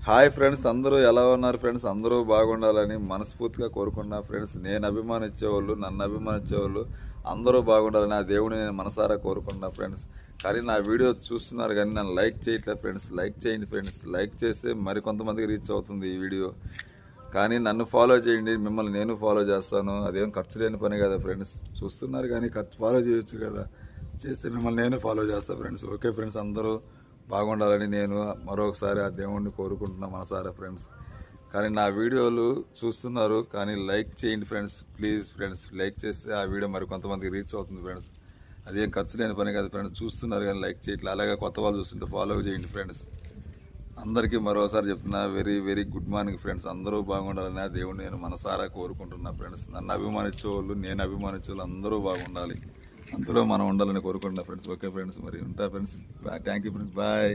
Hi friends, అందరూ ఎలా ఉన్నారు ఫ్రెండ్స్? అందరూ బాగుండాలని మనస్ఫూర్తిగా కోరుకున్నా ఫ్రెండ్స్. నేను అభిమానించేవాళ్ళు, నన్ను అభిమానించేవాళ్ళు అందరూ బాగుండాలని ఆ దేవుడిని నేను మనసారా కోరుకున్నా ఫ్రెండ్స్. కానీ నా వీడియో చూస్తున్నారు కానీ నన్ను లైక్ చేయట్లేదు ఫ్రెండ్స్. లైక్ చేయండి ఫ్రెండ్స్. లైక్ చేస్తే మరికొంతమందికి రీచ్ అవుతుంది ఈ వీడియో. కానీ నన్ను ఫాలో చేయండి, మిమ్మల్ని నేను ఫాలో చేస్తాను. అదేం ఖర్చు లేని పని కదా ఫ్రెండ్స్. చూస్తున్నారు కానీ ఫాలో చేయొచ్చు కదా. చేస్తే మిమ్మల్ని నేను ఫాలో చేస్తాను ఫ్రెండ్స్. ఓకే ఫ్రెండ్స్, అందరూ బాగుండాలని నేను మరొకసారి ఆ దేవుణ్ణి కోరుకుంటున్నా మనసారా ఫ్రెండ్స్. కానీ నా వీడియోలు చూస్తున్నారు కానీ లైక్ చేయండి ఫ్రెండ్స్, ప్లీజ్ ఫ్రెండ్స్. లైక్ చేస్తే ఆ వీడియో మరి కొంతమందికి రీచ్ అవుతుంది ఫ్రెండ్స్. అదేం ఖర్చు లేని పని కాదు ఫ్రెండ్స్. చూస్తున్నారు కానీ లైక్ చేయట్లేదు. అలాగే కొత్త వాళ్ళు చూస్తుంటే ఫాలో చేయండి ఫ్రెండ్స్. అందరికీ మరోసారి చెప్తున్నా, very very good morning friends. అందరూ బాగుండాలని ఆ దేవుడిని నేను మనసారా కోరుకుంటున్నా ఫ్రెండ్స్. నన్ను అభిమానించే వాళ్ళు, నేను అభిమానించే వాళ్ళు అందరూ బాగుండాలి. అందులో మనం ఉండాలని కోరుకుంటున్నా ఫ్రెండ్స్. ఓకే ఫ్రెండ్స్, మరి ఉంటా friends. Thank you friends, bye.